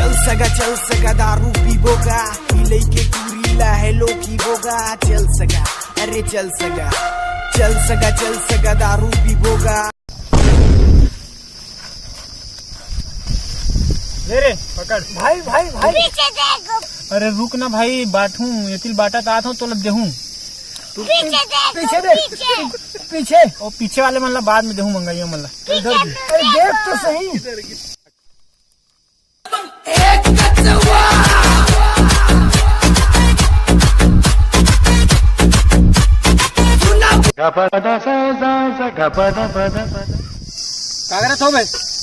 चल सगा दारू पीबोगा पीले के कुरीला हेलो पीबोगा चल सगा अरे चल सगा दारू पीबोगा। ले रे पकड़ भाई भाई भाई पीछे देखो, अरे रुक ना भाई बाटू ये बाटा तात हूँ तो लग देहूँ पीछे देख पीछे और पीछे वाले मतलब बाद में देहूँ मंगाइयो मतलब इधर अरे देख तो सही।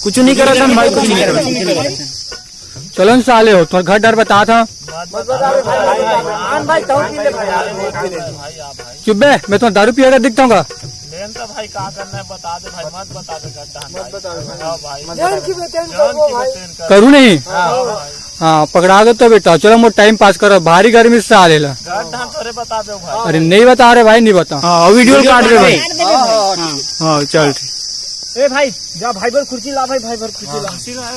कुछ नहीं करा था भाई, कुछ नहीं करा। चलो साले हो तो घर डर बता था चुप बे, मैं तो दारू पिएगा दिखता हूँ भाई क्या करना है बता दे भाई, मत बता दे करू नहीं। हाँ पकड़ा दो तो बेटा, चलो मोट टाइम पास करो, भारी गर्मी से आ लेला। बता दो भाई, अरे नहीं बता रहे भाई, नहीं बता। हाँ वीडियो काट रहे भाई। हाँ चल ठीक। ए भाई जा भाई भर कुर्सी ला, भाई भर कुर्सी ला,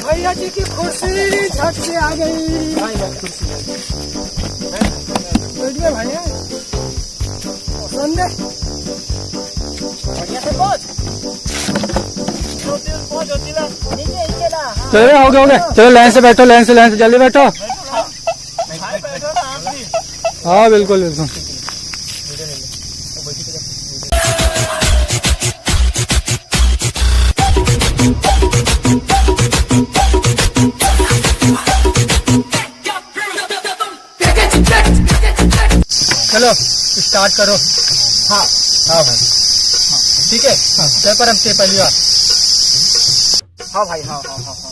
भैया जी की कुर्सी झट से आ गई। भैया संदे चलो हो गया, चलो लाइन से बैठो, लाइन से जल्दी बैठो। हाँ बिल्कुल बिल्कुल। चलो स्टार्ट करो। हाँ हाँ भाई ठीक है। हाँ पर हम से पहली बार। हाँ भाई हाँ हाँ हाँ हाँ।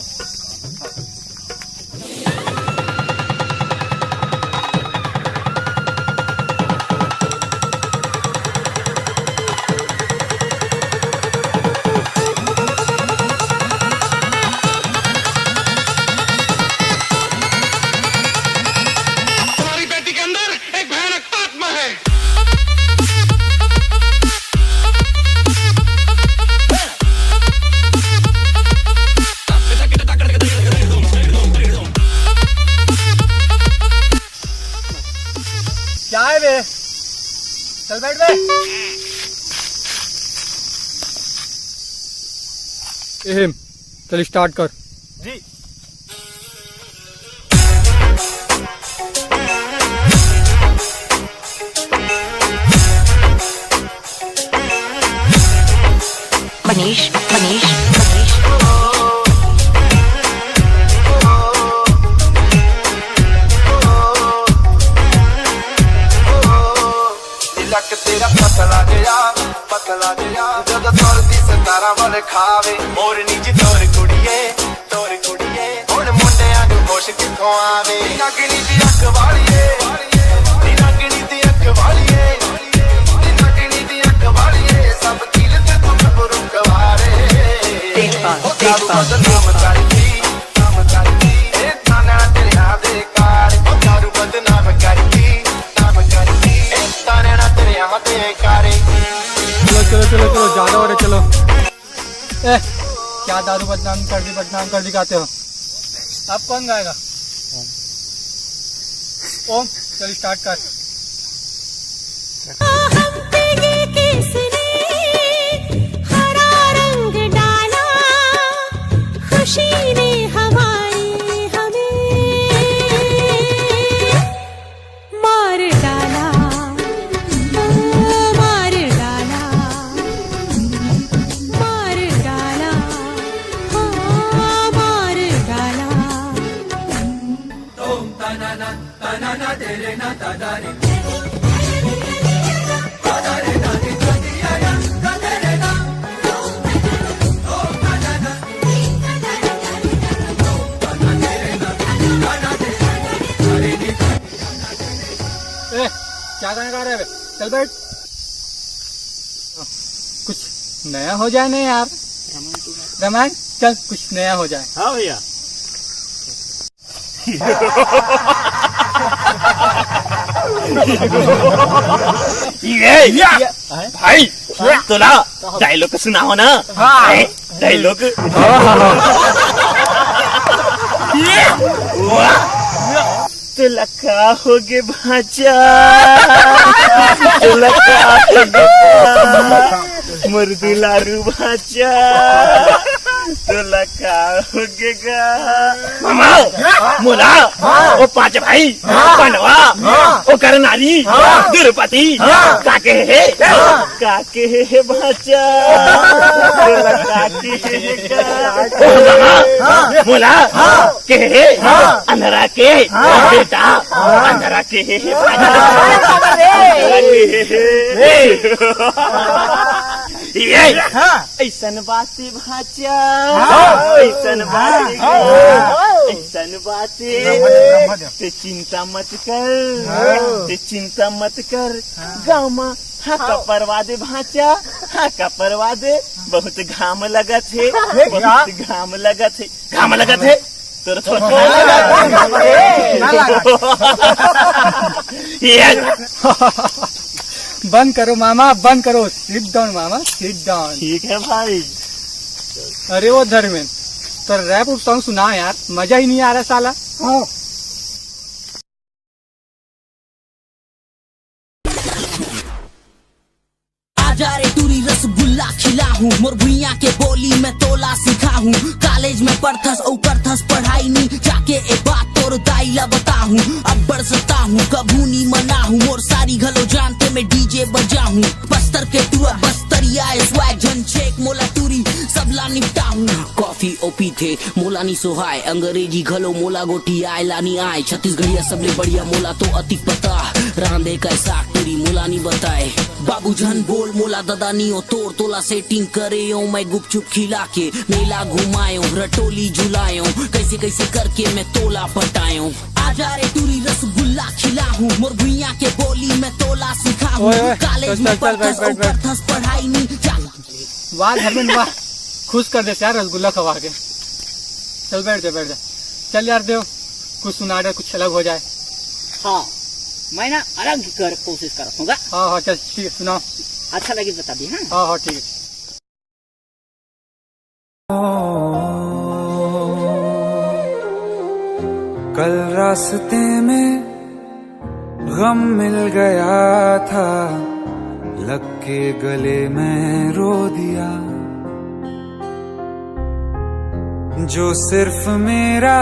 क्या है बे, चल बैठ बे। चल स्टार्ट कर जी। मनीष तेरा पतला गया जद तोरती सतारा वाले खावे मोरनी जी तोर कुड़िए हुण मुंडियां नूं होश किथों आवे। नागनी दी अख वालिए सब दिल ते तुम गुरु कवारे नाम करती ए थाना तेरा दे कार दारू बदनाम करती ए थाना तेरा दे कारे। चलो ज्यादा हो रहे, चलो। क्या दारू बदनाम कर दिखाते हो। अब कौन गाएगा? ओम चल स्टार्ट कर। हरा रंग डाला खुशी ने हमारी हमें मार डाला क्या गाना गा रहे हैं? चल बैठ, कुछ नया हो जाए ना यार। रामायण चल कुछ नया हो जाए। हाँ भैया। भाई तुला डायलॉग सुनाव ना डायलॉग तुला का होगे भाचा तुला का होगे मुर्दू लारू भाचा तुला का होगे गा मामा मुला ओ पांच भाई पांडवा ओ करनारी द्रौपदी काके हे भाचा तुला काके हे गा ओ मामा मुला के हे अंधरा के बेटा अंधरा के ऐसन बातें भाचा ऐसन बातें ते चिंता मत कर गाँव में हाका परवा दे भाचा हाका परवा दे बहुत घाम लगत है तो बंद करो मामा बंद करो सिट डाउन मामा सिट डाउन ठीक है भाई अरे वो धर्मेंद्र तो रैप सॉन्ग सुना यार मजा ही नहीं आ रहा साला आजा रे टूरी रसगुल्ला खिला हूँ मोर भुइया के बोली में तोला सिखा हूँ कॉलेज में पढ़थस औ करथस पढ़ाई नी जाके ए बात तोर दाइला बता हूँ अब बरसता हूँ कभू नी मना हूँ मोर सारी घलो जानते में डीजे बजा हूँ बस्तर के टूर बस्तरिया स्वैग झन चेक मोला टूरी सबला निपटा हूँ कॉफी ओपी थे मोला नी सोहाय अंग्रेजी घलो मोला गोटी आय लानी आय छत्तीसगढ़िया सबले बढ़िया मोला तो अति पता रांधे कैसा टूरी मोला नी बताए बाबू झन बोल मोला दादा नी तोड़ तोला सेटिंग करे मैं गुपचुप खिला के मेला घुमायो रटोली झुलायो कैसे कैसे करके मैं तोला पटायो आजा रे टूरी रसगुल्ला खिला हूँ मोर भुइया के बोली में तोला सिखा हूँ कॉलेज में पढ़थस पढ़ाई नी वाह धर्मेंद्र वाह खुश कर दे यार रसगुल्ला खवा के चल बैठ जा चल यार देव कुछ सुना दे कुछ अलग हो जाए हाँ मैं ना अलग कर कोशिश कर होगा हाँ चल ठीक है सुनाओ अच्छा लगे बता दी हाँ ठीक है कल रास्ते में गम मिल गया था लग के गले में रो दिया जो सिर्फ मेरा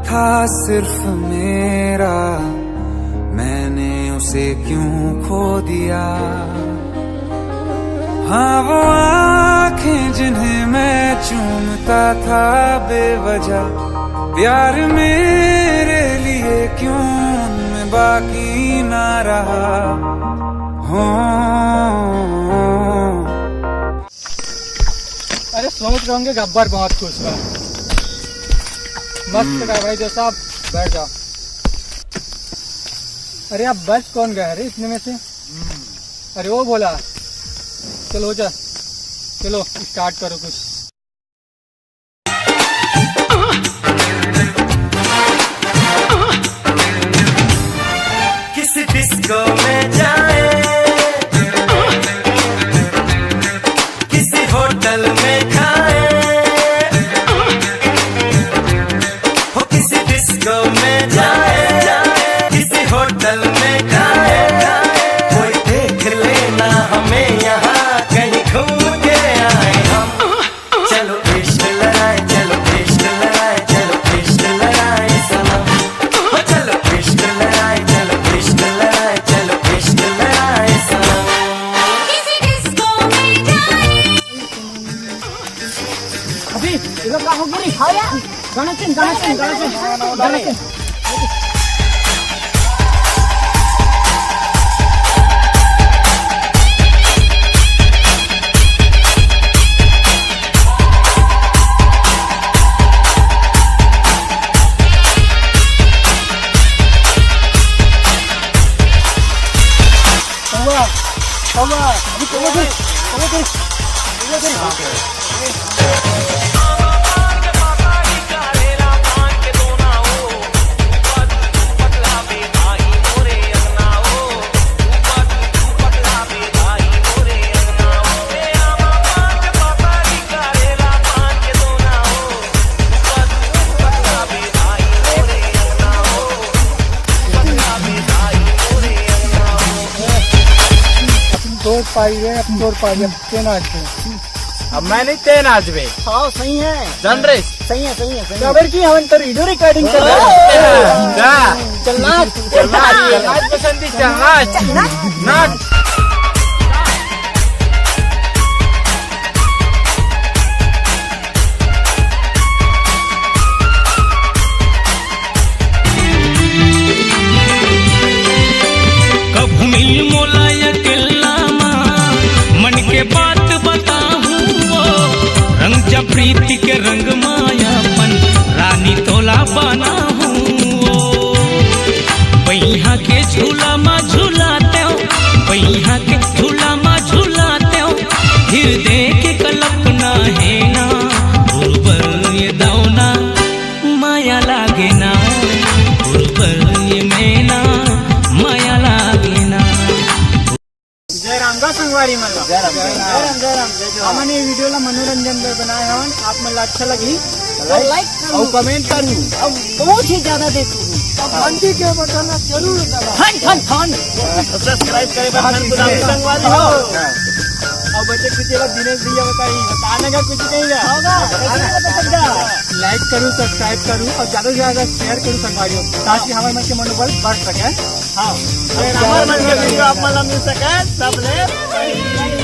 था सिर्फ मेरा मैंने उसे क्यों खो दिया हाँ वो आँखें जिन्हें मैं चूमता था बेवजह प्यार मेरे लिए क्यों उनमें बाकी ना रहा हो अरे सोच रहे होंगे गब्बर बहुत खुश हुआ मस्त गए भाई जो साहब बैठ जाओ अरे आप बस कौन गए अरे इतने में से अरे वो बोला चलो जा चलो स्टार्ट करो कुछ किसी डिस्को में जाए किसी होटल में खाए हो किसी डिस्को में जाए किसी होटल में खाए कोई देख लेना हमें यहाँ कहीं घूम के आए हम चलो इश्क लड़ाए चलो इश्क लड़ाए चलो इश्क लड़ाए सनम हो चलो इश्क लड़ाए चलो इश्क लड़ाए चलो इश्क लड़ाए सनम किसी डिस्को में जाए अभी ये लोग का हो गई हाँ यार गाना चल पतला बे भाई मोरे तोड़ पाइए अब तोड़ पाइए ते नाचते अब मैं नहीं ते नाचबे हाँ सही है जान रे सही है सही है सही है खबर की हम तो वीडियो रिकॉर्डिंग कर रहे चल नाच पसंदी चल नाच कब मिल मोला अकेला मन के बात बताहूँ वो रंग जा प्रीति के रंग मायापन रानी तोला बना हूँ बैहा के झूला मा झूलाते हो बैहा के झूला मा झूलाते हो हृदय के कल्पना है ना गुरुबर ये दौना माया लागे ना गुरुबर ये मैना माया लागे ना जय राम का संगवारी मला जय राम हमने वीडियो ला मनोरंजन में बनाया हवन आप मला अच्छा लगी लाइक और कमेंट करूँ अब बहुत ही ज्यादा देखो घंटी के बटन जरूर दबाओ ठन ठन सब्सक्राइब करे बटन को दाबी संगवारी हो और बच्चे कुछ दिनेश भैया बताने का कुछ नहीं है लाइक करूँ सब्सक्राइब करूँ और ज्यादा से ज्यादा शेयर करूँ संगवारियों ताकि हमारे मन के मनोबल बढ़ सके हाँ हमारे मन के वीडियो आप मतलब मिल सके सब ले